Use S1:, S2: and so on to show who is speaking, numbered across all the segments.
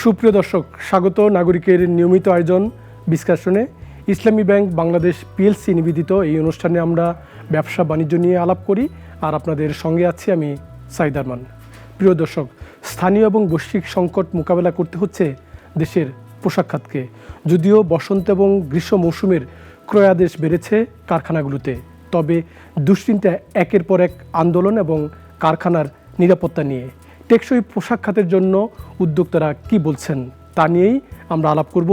S1: সুপ্রিয় দর্শক, স্বাগত নাগরিকের নিয়মিত আয়োজন ডিসকাশনে। ইসলামী ব্যাংক বাংলাদেশ পিএলসি নিবেদিত এই অনুষ্ঠানে আমরা ব্যবসা বাণিজ্য নিয়ে আলাপ করি, আর আপনাদের সঙ্গে আছি আমি সাইদ আরমান। প্রিয় দর্শক, স্থানীয় এবং বৈশ্বিক সংকট মোকাবেলা করতে হচ্ছে দেশের পোশাক খাতকে। যদিও বসন্ত এবং গ্রীষ্ম মৌসুমের ক্রয়াদেশ বেড়েছে কারখানাগুলোতে, তবে দুশ্চিন্তা একের পর এক আন্দোলন এবং কারখানার নিরাপত্তা নিয়ে। টেকসই পোশাক খাতের জন্য উদ্যোক্তারা কি বলছেন তা নিয়েই আমরা আলাপ করব।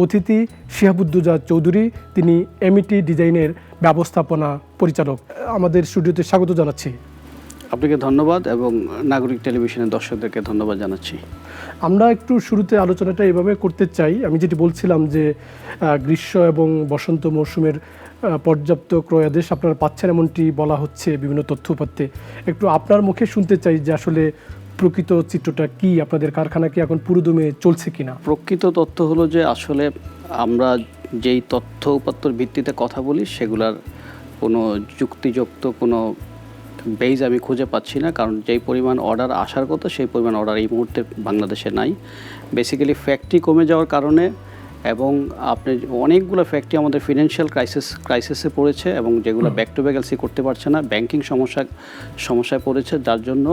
S1: অতিথি শিহাবুদ্দোজা চৌধুরী, তিনি এমইটি ডিজাইনের ব্যবস্থাপনা পরিচালক। আমাদের স্টুডিওতে স্বাগত জানাচ্ছি।
S2: আপনাকে ধন্যবাদ এবং নাগরিক টেলিভিশনের দর্শকদেরকে ধন্যবাদ জানাচ্ছি।
S1: আমরা একটু শুরুতে আলোচনাটা এভাবে করতে চাই, আমি যেটি বলছিলাম যে গ্রীষ্ম এবং বসন্ত মৌসুমের পর্যাপ্ত ক্রয়াদেশ আপনারা পাচ্ছেন এমনটি বলা হচ্ছে বিভিন্ন তথ্য উপাত্তে। একটু আপনার মুখে শুনতে চাই যে আসলে প্রকৃত চিত্রটা কি, আপনাদের কারখানা কি এখন পুরোদমে চলছে কিনা?
S2: প্রকৃত তথ্য হলো যে আসলে আমরা যেই তথ্য উপাত্তর ভিত্তিতে কথা বলি সেগুলার কোনো যুক্তিযুক্ত কোনো বেজ আমি খুঁজে পাচ্ছি না, কারণ যেই পরিমাণ অর্ডার আসার কথা সেই পরিমাণ অর্ডার এই মুহূর্তে বাংলাদেশে নাই। বেসিক্যালি ফ্যাক্টরি কমে যাওয়ার কারণে এবং আপনি অনেকগুলো ফ্যাক্টরি আমাদের ফিনান্সিয়াল ক্রাইসিসে পড়েছে এবং যেগুলো ব্যাক টু ব্যাক এলসি করতে পারছে না, ব্যাংকিং সমস্যায় পড়েছে, যার জন্য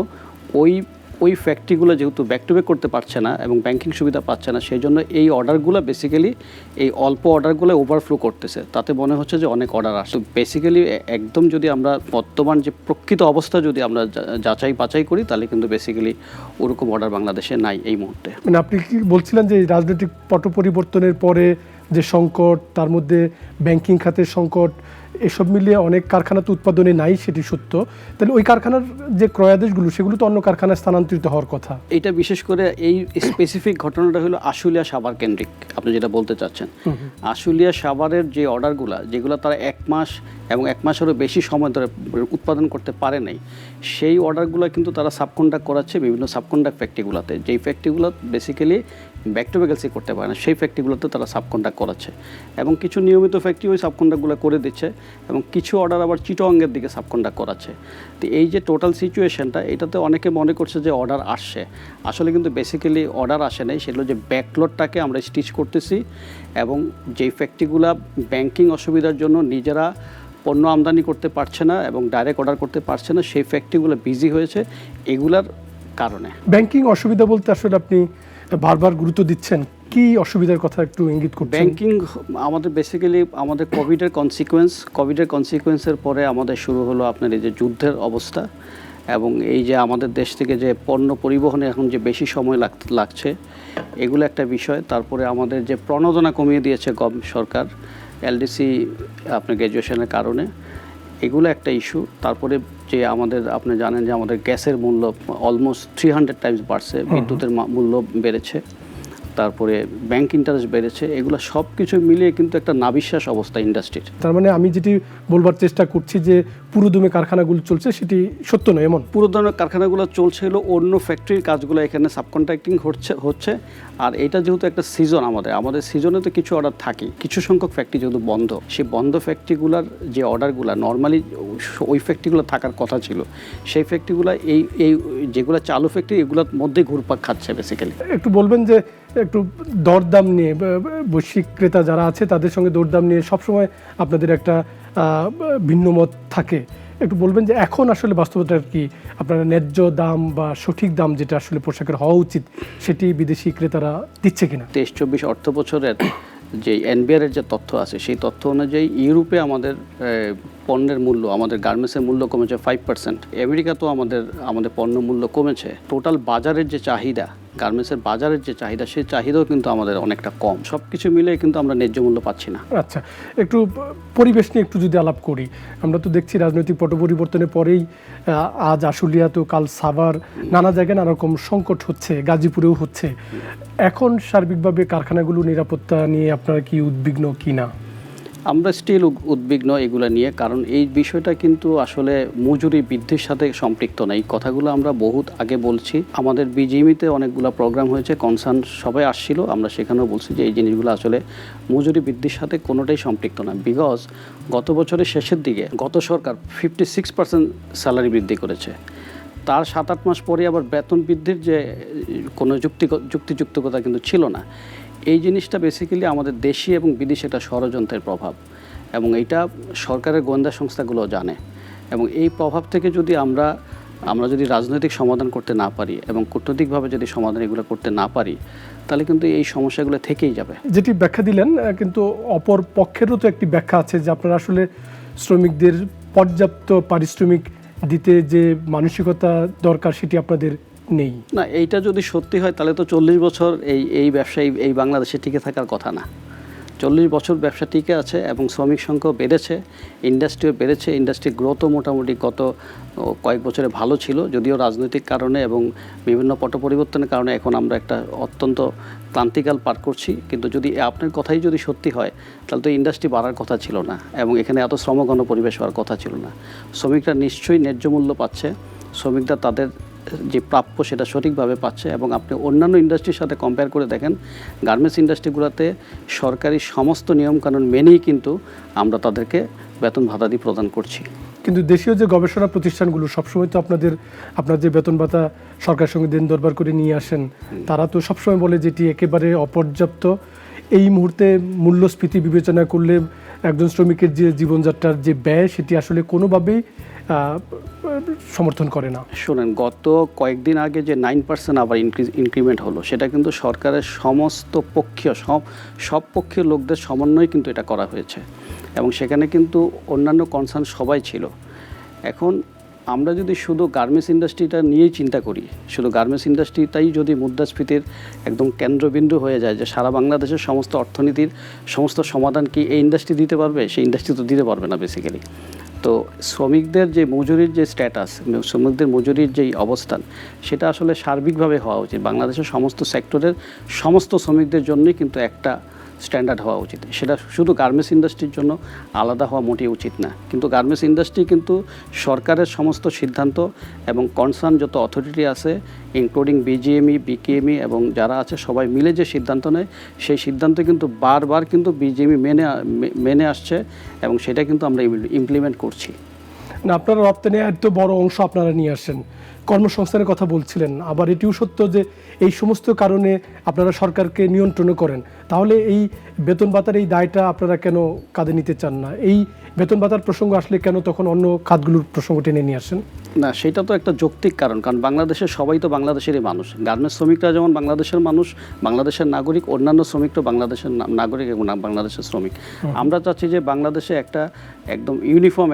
S2: ওই ফ্যাক্টরিগুলো যেহেতু ব্যাক টু ব্যাক করতে পারছে না এবং ব্যাংকিং সুবিধা পাচ্ছে না, সেই জন্য এই অর্ডারগুলো বেসিক্যালি এই অল্প অর্ডারগুলো ওভারফ্লো করতেছে। তাতে মনে হচ্ছে যে অনেক অর্ডার আসে। তো বেসিক্যালি একদম যদি আমরা বর্তমান যে প্রকৃত অবস্থা যদি আমরা যাচাই বাছাই করি, তাহলে কিন্তু বেসিক্যালি ওরকম অর্ডার বাংলাদেশে নাই এই মুহূর্তে।
S1: মানে আপনি কি বলছিলেন যে রাজনৈতিক পট পরিবর্তনের পরে যে সংকট, তার মধ্যে ব্যাংকিং খাতের সংকট, এসব মিলিয়ে অনেক কারখানা তো উৎপাদনে নাই, সেটি সত্য। তাহলে ওই কারখানার যে ক্রয়াদেশগুলো সেগুলো তো অন্য কারখানায় স্থানান্তরিত হওয়ার কথা।
S2: এটা বিশেষ করে এই স্পেসিফিক ঘটনাটা হলো আশুলিয়া সাভার কেন্দ্রিক, আপনি যেটা বলতে চাচ্ছেন। আশুলিয়া সাভারের যে অর্ডারগুলো, যেগুলো তারা 1 মাস এবং 1 মাসেরও বেশি সময় ধরে উৎপাদন করতে পারে নাই, সেই অর্ডারগুলো কিন্তু তারা সাবকন্ট্রাক্ট করাচ্ছে বিভিন্ন সাবকন্ট্রাক্ট ফ্যাক্টরিগুলোতে। যেই ফ্যাক্টরিগুলো basically back to back LC করতে পারে না, সেই ফ্যাক্টরিগুলোতে তারা সাবকন্ট্রাক্ট করাচ্ছে এবং কিছু নিয়মিত ফ্যাক্টরি ওই সাবকন্ট্রাক্টগুলো করে দিচ্ছে এবং কিছু অর্ডার আবার চিটংয়ের দিকে সাবকন্ট্রাক্ট করাচ্ছে। তো এই যে টোটাল সিচুয়েশনটা, এটাতে অনেকে মনে করছে যে অর্ডার আসছে, আসলে কিন্তু বেসিক্যালি অর্ডার আসে নাই। সেগুলো যে ব্যাকলটটাকে আমরা স্টিচ করতেছি এবং যেই ফ্যাক্টরিগুলো ব্যাংকিং অসুবিধার জন্য নিজেরা পণ্য আমদানি করতে পারছে না এবং ডাইরেক্ট অর্ডার করতে পারছে না, সেই ফ্যাক্টরিগুলো বিজি হয়েছে এগুলার কারণে।
S1: ব্যাংকিং অসুবিধা বলতে আসলে আপনি বারবার গুরুত্ব দিচ্ছেন, কি অসুবিধার কথা একটু ইঙ্গিত করছেন?
S2: ব্যাংকিং আমাদের বেসিক্যালি আমাদের কোভিডের কনসিকুয়েন্সের পরে আমাদের শুরু হলো আপনার এই যে যুদ্ধের অবস্থা এবং এই যে আমাদের দেশ থেকে যে পণ্য পরিবহনে এখন যে বেশি সময় লাগছে, এগুলো একটা বিষয়। তারপরে আমাদের যে প্রণোদনা কমিয়ে দিয়েছে সরকার এলডিসি আপনার গ্র্যাজুয়েশনের কারণে, এগুলো একটা ইস্যু। তারপরে যে আমাদের আপনি জানেন যে আমাদের গ্যাসের মূল্য অলমোস্ট 300 টাইমস বাড়ছে, বিদ্যুতের মূল্য বেড়েছে, তারপরে ব্যাংক ইন্টারেস্ট বেড়েছে, এগুলো সব কিছু মিলিয়ে কিন্তু একটা নাবিশ্বাস অবস্থা ইন্ডাস্ট্রির।
S1: তার মানে আমি যেটি বলবার চেষ্টা করছি যে পুরোদমে কারখানাগুলো চলছে সেটি সত্য নয় এমন।
S2: পুরোদমে কারখানাগুলো চলছে হলো অন্য ফ্যাক্টরির কাজগুলো এখানে সাবকন্ট্রাক্টিং হচ্ছে। আর এটা যেহেতু একটা সিজন, আমাদের সিজনে তো কিছু অর্ডার থাকে, কিছু সংখ্যক ফ্যাক্টরি যেহেতু বন্ধ, সেই বন্ধ ফ্যাক্টরিগুলোর যে অর্ডারগুলো নর্মালি ওই ফ্যাক্টরিগুলো থাকার কথা ছিল, সেই ফ্যাক্টরিগুলো এই যেগুলো চালু ফ্যাক্টরি এগুলোর মধ্যেই ঘুরপাক খাচ্ছে বেসিক্যালি।
S1: একটু বলবেন যে একটু দরদাম নিয়ে, বৈশ্বিক ক্রেতা যারা আছে তাদের সঙ্গে দরদাম নিয়ে সবসময় আপনাদের একটা ভিন্ন মত থাকে। একটু বলবেন যে এখন আসলে বাস্তবতা কি, আপনারা ন্যায্য দাম বা সঠিক দাম যেটা আসলে পোশাকের হওয়া উচিত সেটি বিদেশি ক্রেতারা দিচ্ছে কিনা?
S2: 23-24 অর্থ বছরের যে এনবিআরের যে তথ্য আছে, সেই তথ্য অনুযায়ী ইউরোপে আমাদের পণ্যের মূল্য, আমাদের গার্মেন্টসের মূল্য কমেছে 5%। আমেরিকাতেও আমাদের পণ্য মূল্য কমেছে। টোটাল বাজারের যে চাহিদা, গার্মেন্টসের বাজারের যে চাহিদা, সেই চাহিদাও কিন্তু আমাদের অনেকটা কম। সব কিছু মিলে কিন্তু আমরা ন্যায্য মূল্য পাচ্ছি না।
S1: আচ্ছা, একটু পরিবেশ নিয়ে একটু যদি আলাপ করি, আমরা তো দেখছি রাজনৈতিক পট পরিবর্তনের পরেই আজ আশুলিয়া, তো কাল সাভার, নানা জায়গায় নানা রকম সংকট হচ্ছে, গাজীপুরেও হচ্ছে। এখন সার্বিকভাবে কারখানাগুলো নিরাপত্তা নিয়ে আপনারা কি উদ্বিগ্ন কি না?
S2: আমরা স্টিল উদ্বিগ্ন এগুলো নিয়ে, কারণ এই বিষয়টা কিন্তু আসলে মজুরি বৃদ্ধির সাথে সম্পৃক্ত না। এই কথাগুলো আমরা বহুত আগে বলছি, আমাদের বিজিএমইতে অনেকগুলো প্রোগ্রাম হয়েছে, কনসার্ন সবাই আসছিল, আমরা সেখানেও বলছি যে এই জিনিসগুলো আসলে মজুরি বৃদ্ধির সাথে কোনোটাই সম্পৃক্ত না। বিকজ গত বছরের শেষের দিকে গত সরকার 56% স্যালারি বৃদ্ধি করেছে, তার 7-8 মাস পরে আবার বেতন বৃদ্ধির যে কোনো যুক্তিযুক্ততা কিন্তু ছিল না। এই জিনিসটা বেসিক্যালি আমাদের দেশি এবং বিদেশি একটা ষড়যন্ত্রের প্রভাব, এবং এইটা সরকারের গোয়েন্দা সংস্থাগুলো জানে। এবং এই প্রভাব থেকে যদি আমরা যদি রাজনৈতিক সমাধান করতে না পারি এবং কূটনৈতিকভাবে যদি সমাধান এগুলো করতে না পারি, তাহলে কিন্তু এই সমস্যাগুলো থেকেই যাবে।
S1: যেটি ব্যাখ্যা দিলেন, কিন্তু অপর পক্ষেরও তো একটি ব্যাখ্যা আছে যে আপনারা আসলে শ্রমিকদের পর্যাপ্ত পারিশ্রমিক দিতে যে মানসিকতা দরকার সেটি আপনাদের নেই।
S2: না, এইটা যদি সত্যি হয় তাহলে তো 40 বছর এই ব্যবসায়ী এই বাংলাদেশে টিকে থাকার কথা না। 40 বছর ব্যবসা টিকে আছে এবং শ্রমিক সংখ্যাও বেড়েছে, ইন্ডাস্ট্রিও বেড়েছে। ইন্ডাস্ট্রি গ্রোথও মোটামুটি গত কয়েক বছরে ভালো ছিল, যদিও রাজনৈতিক কারণে এবং বিভিন্ন পট পরিবর্তনের কারণে এখন আমরা একটা অত্যন্ত ক্লান্তিকাল পার করছি। কিন্তু যদি আপনার কথাই যদি সত্যি হয় তাহলে তো ইন্ডাস্ট্রি বাড়ার কথা ছিল না এবং এখানে এত শ্রমঘন পরিবেশ হওয়ার কথা ছিল না। শ্রমিকরা নিশ্চয়ই ন্যায্য মূল্য পাচ্ছে, শ্রমিকরা তাদের যে প্রাপ্য সেটা সঠিকভাবে পাচ্ছে। এবং আপনি অন্যান্য ইন্ডাস্ট্রির সাথে কম্পেয়ার করে দেখেন, গার্মেন্টস ইন্ডাস্ট্রিগুলোতে সরকারি সমস্ত নিয়মকানুন মেনেই কিন্তু আমরা তাদেরকে বেতন ভাতা দিয়ে প্রদান করছি।
S1: কিন্তু দেশীয় যে গবেষণা প্রতিষ্ঠানগুলো সবসময় তো আপনার যে বেতন ভাতা সরকারের সঙ্গে দিন দরবার করে নিয়ে আসেন, তারা তো সবসময় বলে যেটি একেবারে অপর্যাপ্ত। এই মুহূর্তে মূল্যস্ফীতি বিবেচনা করলে একজন শ্রমিকের যে জীবনযাত্রার যে ব্যয় সেটি আসলে কোনোভাবেই সমর্থন করে না।
S2: শোনেন, গত কয়েকদিন আগে যে 9% আবার ইনক্রিমেন্ট হলো, সেটা কিন্তু সরকারের সমস্ত পক্ষীয় সব পক্ষীয় লোকদের সমন্বয়ে কিন্তু এটা করা হয়েছে এবং সেখানে কিন্তু অন্যান্য কনসার্ন সবাই ছিল। এখন আমরা যদি শুধু গার্মেন্টস ইন্ডাস্ট্রিটা নিয়েই চিন্তা করি, শুধু গার্মেন্টস ইন্ডাস্ট্রিটাই যদি মুদ্রাস্ফীতির একদম কেন্দ্রবিন্দু হয়ে যায় যে সারা বাংলাদেশের সমস্ত অর্থনীতির সমস্ত সমাধান কি এই ইন্ডাস্ট্রি দিতে পারবে, সেই ইন্ডাস্ট্রি তো দিতে পারবে না বেসিক্যালি। তো শ্রমিকদের যে মজুরির যে স্ট্যাটাস, শ্রমিকদের মজুরির যেই অবস্থান, সেটা আসলে সার্বিকভাবে হওয়া উচিত। বাংলাদেশের সমস্ত সেক্টরের সমস্ত শ্রমিকদের জন্যই কিন্তু একটা স্ট্যান্ডার্ড হওয়া উচিত। সেটা শুধু গার্মেন্টস ইন্ডাস্ট্রির জন্য আলাদা হওয়া মোটেই উচিত না। কিন্তু গার্মেন্টস ইন্ডাস্ট্রি কিন্তু সরকারের সমস্ত সিদ্ধান্ত এবং কনসার্ন যত অথরিটি আছে, ইনক্লুডিং বিজিএমই, বিকেএমই এবং যারা আছে সবাই মিলে যে সিদ্ধান্ত নেয়, সেই সিদ্ধান্ত কিন্তু বারবার কিন্তু বিজিএমই মেনে আসছে এবং সেটা কিন্তু আমরা ইমপ্লিমেন্ট করছি।
S1: না, আপনারা রপ্তানি আয়ের তো বড় অংশ আপনারা নিয়ে আসেন, কর্মসংস্থানের কথা বলছিলেন, আবার এটিও সত্য যে এই সমস্ত কারণে আপনারা সরকারকে নিয়ন্ত্রণ করেন। তাহলে এই বেতন ভাতার এই দায়টা আপনারা কেন কাঁধে নিতে চান না? এই বেতন ভাতার প্রসঙ্গ আসলে কেন তখন অন্য খাতগুলোর প্রসঙ্গ টেনে নিয়ে আসেন?
S2: না, সেটা তো একটা যৌক্তিক কারণ বাংলাদেশের সবাই তো বাংলাদেশেরই মানুষ। গার্মেন্টস শ্রমিকরা যেমন বাংলাদেশের মানুষ, বাংলাদেশের নাগরিক, অন্যান্য শ্রমিকরা বাংলাদেশের নাগরিক এবং বাংলাদেশের শ্রমিক। আমরা চাচ্ছি যে বাংলাদেশে একটা একদম ইউনিফর্ম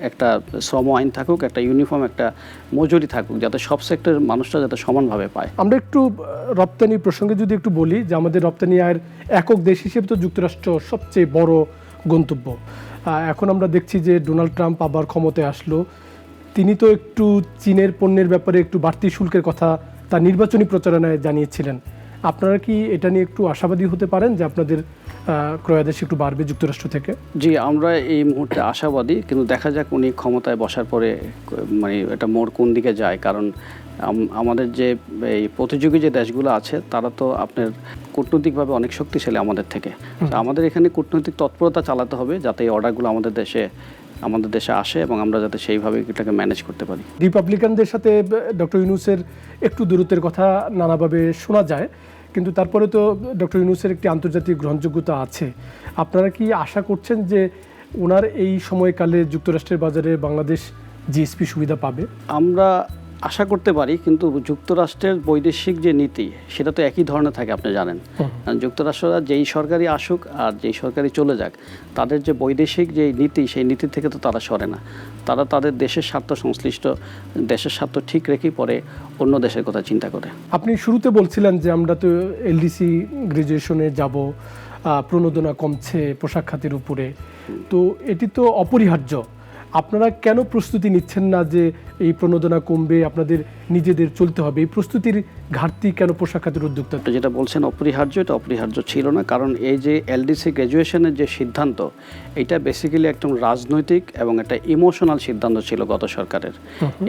S2: একটা শ্রম আইন থাকুক, একটা ইউনিফর্ম একটা মজুরি থাকুক, যাতে সব সেক্টরের মানুষরা যাতে সমানভাবে পায়।
S1: আমরা একটু রপ্তানি প্রসঙ্গে যদি একটু বলি যে আমাদের রপ্তানি আয়ের একক দেশ হিসেবে তো যুক্তরাষ্ট্র সবচেয়ে বড় গন্তব্য। এখন আমরা দেখছি যে ডোনাল্ড ট্রাম্প আবার ক্ষমতায় আসলো, তিনি তো একটু চীনের পণ্যের ব্যাপারে একটু বাড়তি শুল্কের কথা তার নির্বাচনী প্রচারণায় জানিয়েছিলেন। আপনারা কি এটা নিয়ে একটু আশাবাদী হতে পারেন যে আপনাদের ক্রয়াদেশ একটু বাড়বে যুক্তরাষ্ট্র থেকে?
S2: জি, আমরা এই মুহূর্তে আশাবাদী, কিন্তু দেখা যাক উনি ক্ষমতায় বসার পরে মানে এটা মোড় কোন দিকে যায়। কারণ আমাদের যে এই প্রতিযোগী যে দেশগুলো আছে তারা তো আপনার কূটনৈতিকভাবে অনেক শক্তিশালী আমাদের থেকে। আমাদের এখানে কূটনৈতিক তৎপরতা চালাতে হবে যাতে এই অর্ডারগুলো আমাদের দেশে আসে এবং আমরা যাতে সেইভাবে এটাকে ম্যানেজ করতে পারি।
S1: রিপাবলিকানদের সাথে ডক্টর ইউনূসের একটু দূরত্বের কথা নানাভাবে শোনা যায়, কিন্তু তারপরে তো ডক্টর ইউনূসের একটি আন্তর্জাতিক গ্রহণযোগ্যতা আছে। আপনারা কি আশা করছেন যে ওনার এই সময়কালে যুক্তরাষ্ট্রের বাজারে বাংলাদেশ জিএসপি সুবিধা পাবে?
S2: আমরা আশা করতে পারি, কিন্তু যুক্তরাষ্ট্রের বৈদেশিক যে নীতি সেটা তো একই ধরনের থাকে, আপনি জানেন। যুক্তরাষ্ট্ররা যেই সরকারি আসুক আর যেই সরকারি চলে যাক, তাদের যে বৈদেশিক যে নীতি, সেই নীতি থেকে তো তারা সরে না। তারা তাদের দেশের স্বার্থ সংশ্লিষ্ট দেশের স্বার্থ ঠিক রেখেই পরে অন্য দেশের কথা চিন্তা করে।
S1: আপনি শুরুতে বলছিলেন যে আমরা তো এলডিসি গ্রাজুয়েশনে যাব, প্রণোদনা কমছে পোশাক খাতের উপরে, তো এটি তো অপরিহার্য। আপনারা কেন প্রস্তুতি নিচ্ছেন না যে এই প্রণোদনা কমবে, আপনাদের নিজেদের চলতে হবে? এই প্রস্তুতির ঘাটতি কেন পোশাক খাতের উদ্যোক্তা?
S2: যেটা বলছেন অপরিহার্য, এটা অপরিহার্য ছিল না। কারণ এই যে এলডিসি গ্র্যাজুয়েশনের যে সিদ্ধান্ত, এটা বেসিক্যালি একদম রাজনৈতিক এবং একটা ইমোশনাল সিদ্ধান্ত ছিল গত সরকারের।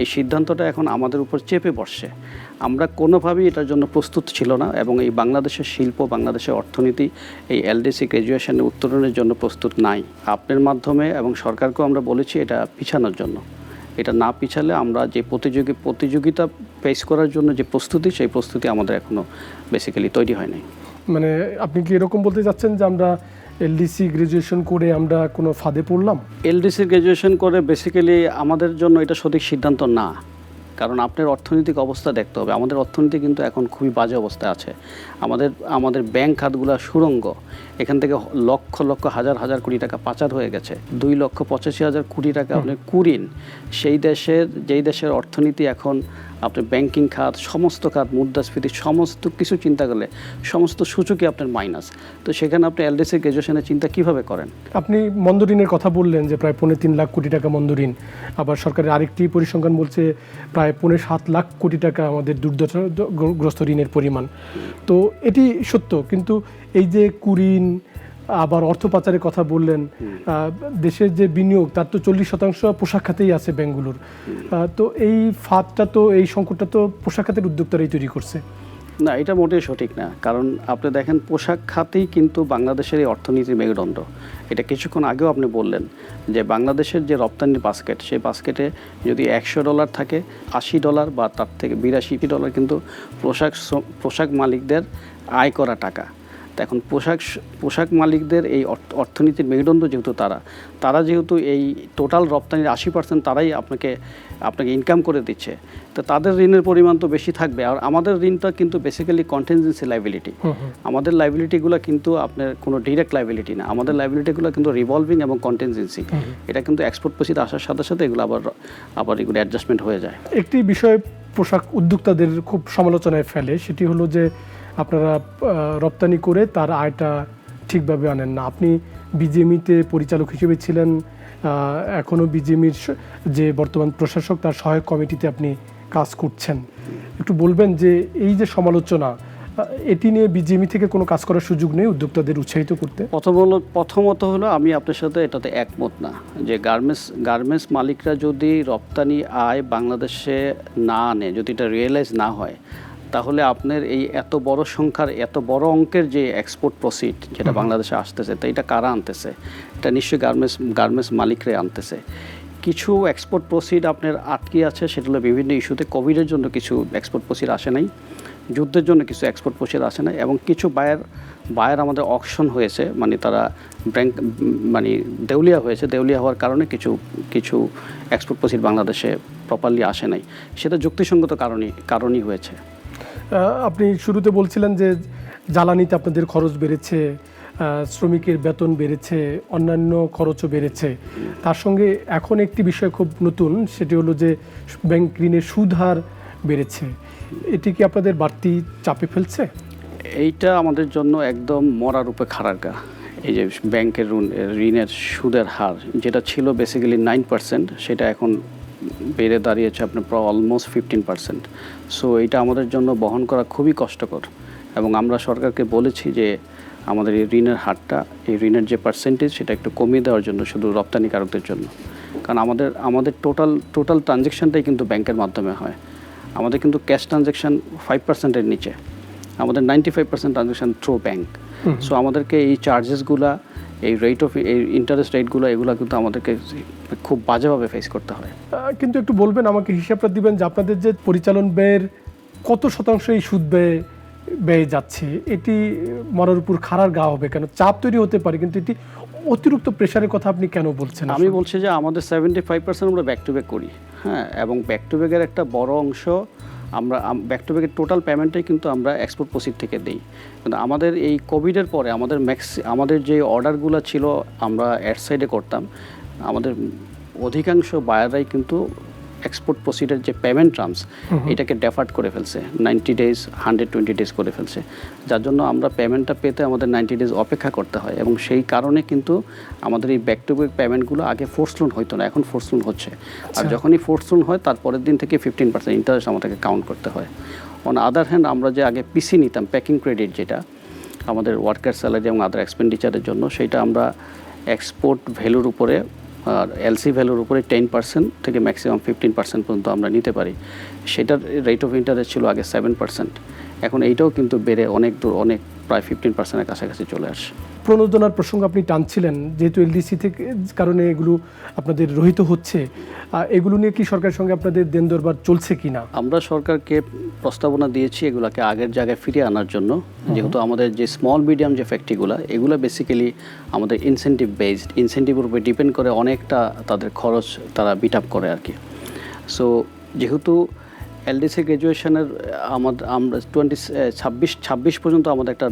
S2: এই সিদ্ধান্তটা এখন আমাদের উপর চেপে বসছে। আমরা কোনোভাবেই এটার জন্য প্রস্তুত ছিল না এবং এই বাংলাদেশের শিল্প, বাংলাদেশের অর্থনীতি এই এলডিসি গ্র্যাজুয়েশনের উত্তরণের জন্য প্রস্তুত নাই। আপনার মাধ্যমে এবং সরকারকেও আমরা বলেছি এটা পিছানোর জন্য, এটা না পিছালে আমরা যে প্রতিযোগিতা ফেস করার জন্য যে প্রস্তুতি, সেই প্রস্তুতি আমাদের এখনো বেসিক্যালি তৈরি হয় নাই।
S1: মানে আপনি কি এরকম বলতে চাচ্ছেন যে আমরা এলডিসি গ্রাজুয়েশন করে আমরা কোনো ফাঁদে পড়লাম?
S2: এলডিসি গ্র্যাজুয়েশন করে বেসিক্যালি আমাদের জন্য এটা সঠিক সিদ্ধান্ত না, কারণ আপনার অর্থনৈতিক অবস্থা দেখতে হবে। আমাদের অর্থনীতি কিন্তু এখন খুবই বাজে অবস্থায় আছে। আমাদের ব্যাংক খাতগুলো সুড়ঙ্গ, এখান থেকে লক্ষ লক্ষ হাজার হাজার কোটি টাকা পাচার হয়ে গেছে। 2,85,000 কোটি টাকা আপনার কুঋণ। যেই দেশের অর্থনীতি এখন আপনার ব্যাংকিং খাত, সমস্ত খাত, মুদ্রাস্ফীতি, সমস্ত কিছু চিন্তা করলে সমস্ত সূচকই আপনার মাইনাস। তো সেখানে আপনি এলডিসি গ্র্যাজুয়েশনের চিন্তা কিভাবে করেন?
S1: আপনি মন্দঋণের কথা বললেন যে প্রায় 3.5 লাখ কোটি টাকা মন্দঋণ। আবার সরকারের আরেকটি পরিসংখ্যান বলছে প্রায় 7.5 লাখ কোটি টাকা আমাদের দুর্দশাগ্রস্ত ঋণের পরিমাণ। তো এটি সত্য, কিন্তু এই যে কুঋণ আবার অর্থ পাচারের কথা বললেন, দেশের যে বিনিয়োগ তার তো 40% পোশাক খাতেই আছে ব্যাংকগুলোর। তো এই ফাঁদটা তো, এই সংকটটা তো পোশাক খাতের উদ্যোক্তারাই তৈরি করছে।
S2: না, এটা মোটেই সঠিক না। কারণ আপনি দেখেন পোশাক খাতেই কিন্তু বাংলাদেশের এই অর্থনীতির মেরুদণ্ড। এটা কিছুক্ষণ আগেও আপনি বললেন যে বাংলাদেশের যে রপ্তানির বাস্কেট, সেই বাস্কেটে যদি $100 থাকে, $80 বা তার থেকে $82 কিন্তু পোশাক মালিকদের আয় করা টাকা। এখন পোশাক মালিকদের এই অর্থনীতির মেরুদণ্ড যেহেতু তারা যেহেতু এই টোটাল রপ্তানির 80% তারাই আপনাকে ইনকাম করে দিচ্ছে, তো তাদের ঋণের পরিমাণ তো বেশি থাকবে। আর আমাদের ঋণটা কিন্তু বেসিক্যালি কন্টিনজেন্সি লাইবিলিটি। আমাদের লাইবিলিটিগুলো কিন্তু আপনার কোনো ডিরেক্ট লাইবিলিটি না, আমাদের লাইবিলিটিগুলো কিন্তু রিভলভিং এবং কন্টিনজেন্সি। এটা কিন্তু এক্সপোর্ট প্রসিড আসার সাথে সাথে এগুলো আবার এগুলো অ্যাডজাস্টমেন্ট হয়ে যায়।
S1: একটি বিষয় পোশাক উদ্যোক্তাদের খুব সমালোচনায় ফেলে, সেটি হলো যে আপনারা রপ্তানি করে তার আয়টা ঠিকভাবে আনেন না। আপনি বিজিএমইতে পরিচালক হিসেবে ছিলেন, এখনও বিজিএমইর যে বর্তমান প্রশাসক তার সহায়ক কমিটিতে আপনি কাজ করছেন। একটু বলবেন যে এই যে সমালোচনা, এটি নিয়ে বিজিএমই থেকে কোনো কাজ করার সুযোগ নেই উদ্যোক্তাদের উৎসাহিত করতে?
S2: প্রথমত হলো আমি আপনার সাথে এটাতে একমত না যে গার্মেন্টস মালিকরা যদি রপ্তানি আয় বাংলাদেশে না আনে, যদি এটা রিয়েলাইজ না হয়, তাহলে আপনার এই এত বড় সংখ্যার, এত বড় অঙ্কের যে এক্সপোর্ট প্রসিড যেটা বাংলাদেশে আসতেছে, তো এটা কারা আনতেছে? এটা নিশ্চয়ই গার্মেন্টস মালিকরাই আনতেছে। কিছু এক্সপোর্ট প্রসিড আপনার আটকে আছে, সেটা হলো বিভিন্ন ইস্যুতে। কোভিডের জন্য কিছু এক্সপোর্ট প্রসিড আসে নাই, যুদ্ধের জন্য কিছু এক্সপোর্ট প্রসিড আসে নাই, এবং কিছু বায়ার আমাদের অকশন হয়েছে, মানে তারা দেউলিয়া হয়েছে। দেউলিয়া হওয়ার কারণে কিছু এক্সপোর্ট প্রসিড বাংলাদেশে প্রপারলি আসে নাই। সেটা যুক্তিসঙ্গত কারণই হয়েছে।
S1: আপনি শুরুতে বলছিলেন যে জ্বালানিতে আপনাদের খরচ বেড়েছে, শ্রমিকের বেতন বেড়েছে, অন্যান্য খরচও বেড়েছে। তার সঙ্গে এখন একটি বিষয় খুব নতুন, সেটি হলো যে ব্যাংক ঋণের সুদ হার বেড়েছে। এটি কি আপনাদের বাড়তি চাপে ফেলছে?
S2: এইটা আমাদের জন্য একদম মরা রূপে খাড়ার। এই যে ব্যাংকের ঋণের সুদের হার যেটা ছিল বেসিক্যালি 9%, সেটা এখন বেড়ে দাঁড়িয়েছে আপনার প্রায় অলমোস্ট 15%। সো এটা আমাদের জন্য বহন করা খুবই কষ্টকর, এবং আমরা সরকারকে বলেছি যে আমাদের এই ঋণের হারটা, এই ঋণের যে পার্সেন্টেজ, সেটা একটু কমিয়ে দেওয়ার জন্য, শুধু রপ্তানিকারকদের জন্য। কারণ আমাদের টোটাল ট্রানজ্যাকশানটাই কিন্তু ব্যাংকের মাধ্যমে হয়। আমাদের কিন্তু ক্যাশ ট্রানজ্যাকশান 5%-এর নিচে, আমাদের 95% ট্রানজ্যাকশান থ্রু ব্যাংক। সো আমাদেরকে এই চার্জেসগুলা, এই ইন্টারেস্ট রেটগুলো, এগুলো কিন্তু আমাদেরকে খুব বাজেভাবে ফেস করতে হয়।
S1: কিন্তু একটু বলবেন আমাকে, হিসাবটা দিবেন যে আপনাদের যে পরিচালন ব্যয়ের কত শতাংশ এই সুদ ব্যয়ে যাচ্ছে? এটি মরার উপর খাড়ার গা হবে কেন? চাপ তৈরি হতে পারে, কিন্তু এটি অতিরিক্ত প্রেশারের কথা আপনি কেন বলছেন?
S2: আমি বলছি যে আমাদের 75% আমরা ব্যাক টু ব্যাক করি, হ্যাঁ, এবং ব্যাক টু ব্যাকের একটা বড় অংশ আমরা ব্যাক টু ব্যাকের টোটাল পেমেন্টটাই কিন্তু আমরা এক্সপোর্ট প্রসিড থেকে দিই। কিন্তু আমাদের এই কোভিডের পরে আমাদের যে অর্ডারগুলো ছিল আমরা অ্যাড সাইডে করতাম, আমাদের অধিকাংশ বায়াররাই কিন্তু এক্সপোর্ট প্রসিডের যে পেমেন্ট টার্মস, এটাকে ডেফার্ড করে ফেলছে, 90 ডেজ, 120 ডেজ করে ফেলছে, যার জন্য আমরা পেমেন্টটা পেতে আমাদের 90 ডেজ অপেক্ষা করতে হয়। এবং সেই কারণে কিন্তু আমাদের এই ব্যাক টু ব্যাক পেমেন্টগুলো আগে ফোর্স লোন হইতো না, এখন ফোর্স লোন হচ্ছে। আর যখনই ফোর্স লোন হয়, তারপরের দিন থেকে 15% ইন্টারেস্ট আমাদেরকে কাউন্ট করতে হয়। অন আদার হ্যান্ড, আমরা যে আগে পিসি নিতাম, প্যাকিং ক্রেডিট, যেটা আমাদের ওয়ার্কার স্যালারি এবং আদার এক্সপেন্ডিচারের জন্য, সেইটা আমরা এক্সপোর্ট ভ্যালুর উপরে আর এলসি ভ্যালুর উপরে 10% থেকে ম্যাক্সিমাম 15% পর্যন্ত আমরা নিতে পারি। সেটার রেট অফ ইন্টারেস্ট ছিল আগে 7%, এখন এইটাও কিন্তু বেড়ে অনেক প্রায় 15%-এর কাছাকাছি চলে আসে।
S1: প্রণোদনার প্রসঙ্গ আপনি টানছিলেন, যেহেতু এলডিসি থেকে কারণে এগুলো আপনাদের রহিত হচ্ছে, এগুলো নিয়ে কি সরকারের সঙ্গে আপনাদের দেন দরবার চলছে কিনা?
S2: আমরা সরকারকে প্রস্তাবনা দিয়েছি এগুলাকে আগের জায়গায় ফিরিয়ে আনার জন্য, যেহেতু আমাদের যে স্মল মিডিয়াম যে ফ্যাক্টরিগুলো এগুলো বেসিক্যালি আমাদের ইনসেন্টিভ বেসড, ইনসেন্টিভের উপর ডিপেন্ড করে অনেকটা তাদের খরচ তারা বিট আপ করে আর কি। সো যেহেতু এলডিসি গ্র্যাজুয়েশনের আমরা 26 পর্যন্ত আমাদের একটা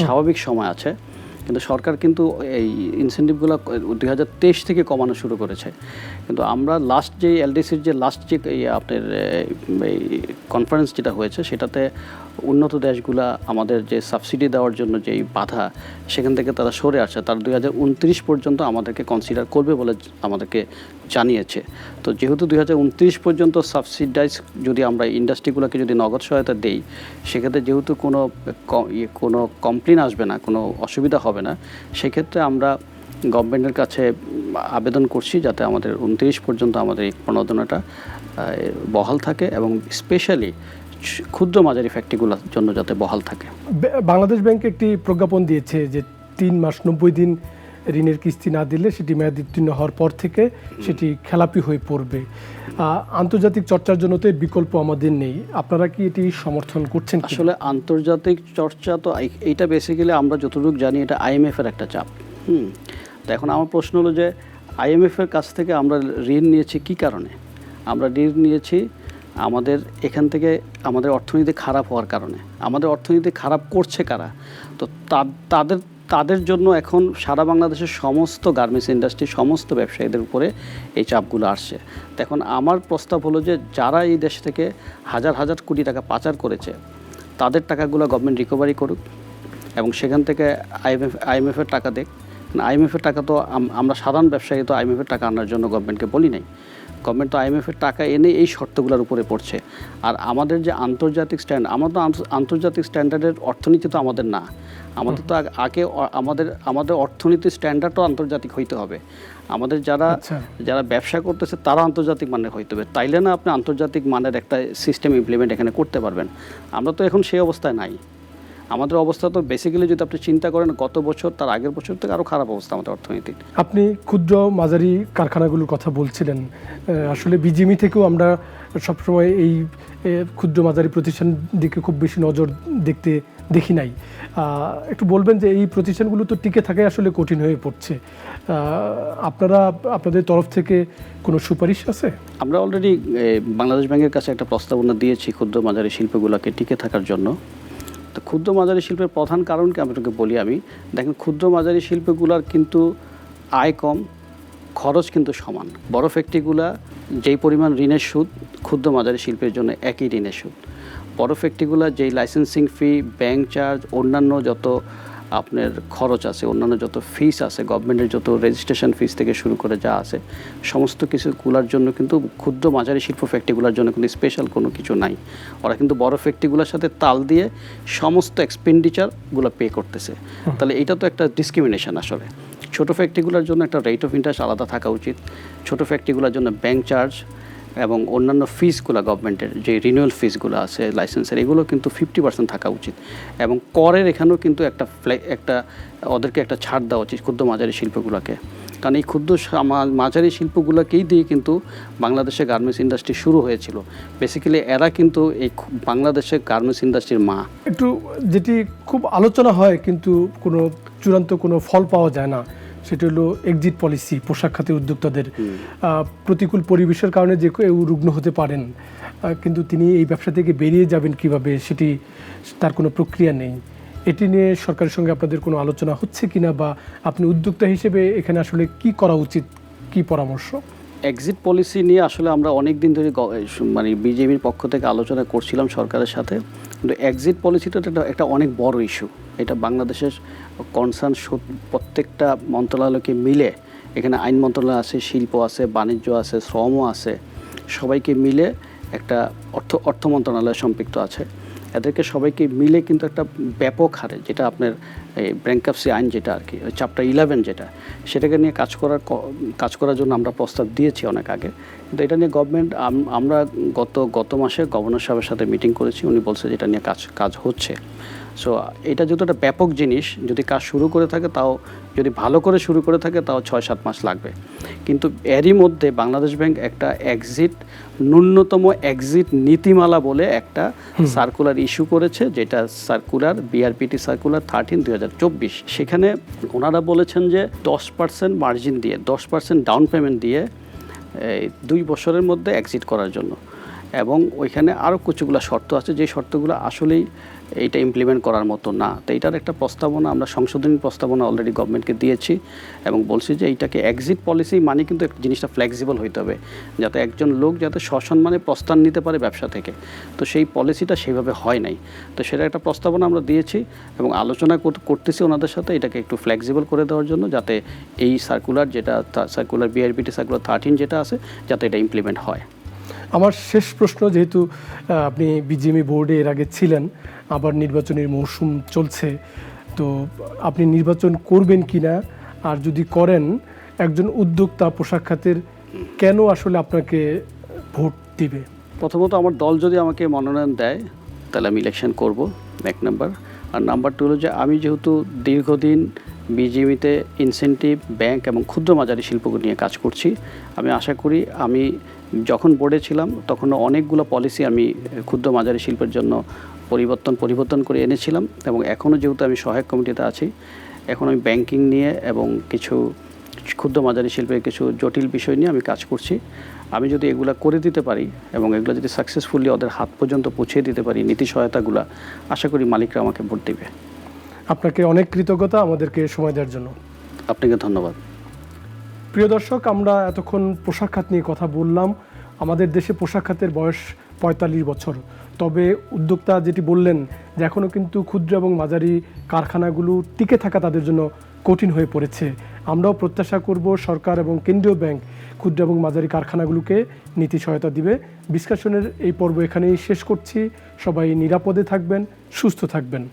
S2: স্বাভাবিক সময় আছে, কিন্তু সরকার কিন্তু এই ইনসেন্টিভগুলো 2023 থেকে কমানো শুরু করেছে। কিন্তু আমরা লাস্ট যে এলডিসির যে লাস্ট যে আপনার এই কনফারেন্স যেটা হয়েছে সেটাতে উন্নত দেশগুলা আমাদের যে সাবসিডি দেওয়ার জন্য যেই বাধা সেখান থেকে তারা সরে আসছে, তার 2029 পর্যন্ত আমাদেরকে কনসিডার করবে বলে আমাদেরকে জানিয়েছে। তো যেহেতু 2029 পর্যন্ত সাবসিডাইজ যদি আমরা ইন্ডাস্ট্রিগুলোকে যদি নগদ সহায়তা দেই, সেক্ষেত্রে যেহেতু কোনো কমপ্লেন আসবে না, কোনো অসুবিধা হবে না, সেক্ষেত্রে আমরা গভর্নমেন্টের কাছে আবেদন করছি যাতে আমাদের 29 পর্যন্ত আমাদের এই প্রণোদনাটা বহাল থাকে এবং স্পেশালি ক্ষুদ্র মাঝারি ফ্যাক্টরিগুলোর জন্য যাতে বহাল থাকে।
S1: বাংলাদেশ ব্যাংক একটি প্রজ্ঞাপন দিয়েছে যে 3 মাস 90 দিন ঋণের কিস্তি না দিলে সেটি মেয়াদ উত্তীর্ণ হওয়ার পর থেকে সেটি খেলাপি হয়ে পড়বে। আন্তর্জাতিক চর্চার জন্য তো বিকল্প আমাদের নেই, আপনারা কি এটি সমর্থন করছেন?
S2: আসলে আন্তর্জাতিক চর্চা তো এইটা বেসিক্যালি আমরা যতটুকু জানি এটা আইএমএফের একটা চাপ। তো এখন আমার প্রশ্ন হলো যে আইএমএফের কাছ থেকে আমরা ঋণ নিয়েছি কি কারণে? আমরা ঋণ নিয়েছি আমাদের এখান থেকে আমাদের অর্থনীতি খারাপ হওয়ার কারণে। আমাদের অর্থনীতি খারাপ করছে কারা? তো তাদের জন্য এখন সারা বাংলাদেশের সমস্ত গার্মেন্টস ইন্ডাস্ট্রি, সমস্ত ব্যবসায়ীদের উপরে এই চাপগুলো আসছে। তো এখন আমার প্রস্তাব হলো যে যারা এই দেশ থেকে হাজার হাজার কোটি টাকা পাচার করেছে তাদের টাকাগুলো গভর্নমেন্ট রিকভারি করুক এবং সেখান থেকে আইএমএফের টাকা দেখ। আইএমএফের টাকা তো আমরা সাধারণ ব্যবসায়ী তো আইএমএফের টাকা আনার জন্য গভর্নমেন্টকে বলি নাই। গভর্নমেন্ট তো আইএমএফের টাকা এনে এই শর্তগুলোর উপরে পড়ছে। আর আমাদের যে আন্তর্জাতিক আন্তর্জাতিক স্ট্যান্ডার্ডের অর্থনীতি তো আমাদের না। আমাদের তো আগে আমাদের অর্থনীতির স্ট্যান্ডার্ডও আন্তর্জাতিক হইতে হবে। আমাদের যারা ব্যবসা করতেছে তারা আন্তর্জাতিক মানের হইতে হবে, তাইলে না আপনি আন্তর্জাতিক মানের একটা সিস্টেম ইমপ্লিমেন্ট এখানে করতে পারবেন। আমরা তো এখন সেই অবস্থায় নাই। আমাদের অবস্থা তো বেসিক্যালি যদি আপনি চিন্তা করেন গত বছর তার আগের বছর থেকে আরও খারাপ অবস্থা আমাদের অর্থনীতির।
S1: আপনি ক্ষুদ্র মাঝারি কারখানাগুলোর কথা বলছিলেন, আসলে বিজিএমই থেকেও আমরা সবসময় এই ক্ষুদ্র মাঝারি প্রতিষ্ঠান দিকে খুব বেশি নজর দেখি নাই। একটু বলবেন যে এই প্রতিষ্ঠানগুলো তো টিকে থাকাই আসলে কঠিন হয়ে পড়ছে, আপনাদের তরফ থেকে কোনো সুপারিশ আছে?
S2: আমরা অলরেডি বাংলাদেশ ব্যাংকের কাছে একটা প্রস্তাবনা দিয়েছি ক্ষুদ্র মাঝারি শিল্পগুলোকে টিকে থাকার জন্য। তো ক্ষুদ্র মাঝারি শিল্পের প্রধান কারণকে আপনাকে বলি আমি, দেখেন ক্ষুদ্র মাঝারি শিল্পগুলোর কিন্তু আয় কম, খরচ কিন্তু সমান। বড় ফ্যাক্টরিগুলা যেই পরিমাণ ঋণের সুদ, ক্ষুদ্র মাঝারি শিল্পের জন্য একই ঋণের সুদ। বড় ফ্যাক্টরিগুলা যেই লাইসেন্সিং ফি, ব্যাংক চার্জ, অন্যান্য যত আপনার খরচ আছে, অন্যান্য যত ফিস আছে, গভর্নমেন্টের যত রেজিস্ট্রেশন ফিস থেকে শুরু করে যা আছে, সমস্ত কিছুগুলোর জন্য কিন্তু ক্ষুদ্র মাঝারি শিল্প ফ্যাক্টরিগুলোর জন্য কিন্তু স্পেশাল কোনো কিছু নাই। ওরা কিন্তু বড় ফ্যাক্টরিগুলোর সাথে তাল দিয়ে সমস্ত এক্সপেন্ডিচারগুলো পে করতেছে। তাহলে এটা তো একটা ডিসক্রিমিনেশন আসলে। ছোটো ফ্যাক্টরিগুলোর জন্য একটা রেট অফ ইন্টারেস্ট আলাদা থাকা উচিত। ছোটো ফ্যাক্টরিগুলোর জন্য ব্যাংক চার্জ এবং অন্যান্য ফিসগুলো, গভর্নমেন্টের যে রিনিউয়াল ফিসগুলো আছে লাইসেন্সের, এগুলো কিন্তু 50% থাকা উচিত। এবং করের এখানেও কিন্তু একটা ওদেরকে একটা ছাড় দেওয়া উচিত ক্ষুদ্র মাঝারি শিল্পগুলোকে। কারণ এই ক্ষুদ্র মাঝারি শিল্পগুলোকেই দিয়ে কিন্তু বাংলাদেশে গার্মেন্টস ইন্ডাস্ট্রি শুরু হয়েছিল। বেসিক্যালি এরা কিন্তু এই বাংলাদেশের গার্মেন্টস ইন্ডাস্ট্রির মা।
S1: একটু যেটি খুব আলোচনা হয় কিন্তু কোনো চূড়ান্ত কোনো ফল পাওয়া যায় না, সেটা হলো এক্সিট পলিসি। পোশাক খাতের উদ্যোক্তাদের প্রতিকূল পরিবেশের কারণে যে কেউ রুগ্ন হতে পারেন, কিন্তু তিনি এই ব্যবসা থেকে বেরিয়ে যাবেন কিভাবে, সেটি তার কোনো প্রক্রিয়া নেই। এটি নিয়ে সরকারের সঙ্গে আপনাদের কোনো আলোচনা হচ্ছে কিনা, বা আপনি উদ্যোক্তা হিসেবে এখানে আসলে কি করা উচিত, কি পরামর্শ?
S2: এক্সিট পলিসি নিয়ে আসলে আমরা অনেক দিন ধরে মানে বিজেপির পক্ষ থেকে আলোচনা করছিলাম সরকারের সাথে, কিন্তু এক্সিট পলিসিটা একটা অনেক বড় ইস্যু। এটা বাংলাদেশের কনসার্ন প্রত্যেকটা মন্ত্রণালয়কে মিলে, এখানে আইন মন্ত্রণালয় আছে, শিল্প আছে, বাণিজ্য আছে, শ্রমও আছে, সবাইকে মিলে একটা অর্থ মন্ত্রণালয় সম্পৃক্ত আছে। এদেরকে সবাইকে মিলে কিন্তু একটা ব্যাপক হারে, যেটা আপনার এই ব্যাংকাপসি আইন যেটা আর কি, চ্যাপ্টার 11 যেটা, সেটাকে নিয়ে কাজ করার জন্য আমরা প্রস্তাব দিয়েছি অনেক আগে। কিন্তু এটা নিয়ে গভর্নমেন্ট, আমরা গত মাসে গভর্নর সাহেবের সাথে মিটিং করেছি, উনি বলছে যেটা নিয়ে কাজ হচ্ছে। সো এটা যেহেতু একটা ব্যাপক জিনিস, যদি কাজ শুরু করে থাকে তাও যদি ভালো করে শুরু করে থাকে তাও 6-7 মাস লাগবে। কিন্তু এরই মধ্যে বাংলাদেশ ব্যাংক একটা ন্যূনতম এক্সিট নীতিমালা বলে একটা সার্কুলার ইস্যু করেছে, যেটা সার্কুলার BRPT সার্কুলার 13/2024। সেখানে ওনারা বলেছেন যে 10% মার্জিন দিয়ে 10% ডাউন পেমেন্ট দিয়ে 2 বছরের মধ্যে এক্সিট করার জন্য, এবং ওইখানে আরও কিছুগুলো শর্ত আছে যে শর্তগুলো আসলেই এইটা ইমপ্লিমেন্ট করার মতো না। তো এইটার একটা প্রস্তাবনা আমরা সংশোধনী প্রস্তাবনা অলরেডি গভর্নমেন্টকে দিয়েছি এবং বলছি যে এইটাকে এক্সিট পলিসি মানে কিন্তু জিনিসটা ফ্লেক্সিবল হইতে হবে, যাতে একজন লোক যাতে সসম্মানে প্রস্থান নিতে পারে ব্যবসা থেকে। তো সেই পলিসিটা সেইভাবে হয় নাই। তো সেটা একটা প্রস্তাবনা আমরা দিয়েছি এবং আলোচনা করতেছি ওনাদের সাথে এটাকে একটু ফ্লেক্সিবল করে দেওয়ার জন্য, যাতে এই সার্কুলার যেটা সার্কুলার BRPT সার্কুলার 13 যেটা আছে যাতে এটা ইমপ্লিমেন্ট হয়।
S1: আমার শেষ প্রশ্ন, যেহেতু আপনি বিজিএমই বোর্ডে এর আগে ছিলেন, আবার নির্বাচনের মৌসুম চলছে, তো আপনি নির্বাচন করবেন কিনা, আর যদি করেন একজন উদ্যোক্তা পোশাক খাতের কেন আসলে আপনাকে ভোট দিবে?
S2: প্রথমত আমার দল যদি আমাকে মনোনয়ন দেয় তাহলে আমি ইলেকশন করব, 1 নাম্বার। আর নাম্বার 2 হলো যে আমি যেহেতু দীর্ঘদিন বিজিএমইতে ইনসেনটিভ, ব্যাংক এবং ক্ষুদ্র মাঝারি শিল্প নিয়ে কাজ করছি, আমি আশা করি আমি যখন বোর্ডে ছিলাম তখন অনেকগুলো পলিসি আমি ক্ষুদ্র মাঝারি শিল্পের জন্য পরিবর্তন করে এনেছিলাম, এবং এখনও যেহেতু আমি সহায়ক কমিটিতে আছি, এখন আমি ব্যাংকিং নিয়ে এবং কিছু ক্ষুদ্র মাঝারি শিল্পের কিছু জটিল বিষয় নিয়ে আমি কাজ করছি। আমি যদি এগুলো করে দিতে পারি এবং এগুলো যদি সাকসেসফুলি ওদের হাত পর্যন্ত পৌঁছে দিতে পারি নীতি সহায়তাগুলো, আশা করি মালিকরা আমাকে ভোট দেবে।
S1: আপনাকে অনেক কৃতজ্ঞতা আমাদেরকে সময় দেওয়ার জন্য।
S2: আপনাকে ধন্যবাদ।
S1: প্রিয় দর্শক, আমরা এতক্ষণ পোশাক খাত নিয়ে কথা বললাম। আমাদের দেশে পোশাক খাতের বয়স 45 বছর। তবে উদ্যোক্তা যেটি বললেন যে এখনও কিন্তু ক্ষুদ্র এবং মাঝারি কারখানাগুলো টিকে থাকা তাদের জন্য কঠিন হয়ে পড়েছে। আমরাও প্রত্যাশা করব সরকার এবং কেন্দ্রীয় ব্যাংক ক্ষুদ্র এবং মাঝারি কারখানাগুলোকে নীতি সহায়তা দিবে। ডিসকাশনের এই পর্ব এখানেই শেষ করছি। সবাই নিরাপদে থাকবেন, সুস্থ থাকবেন।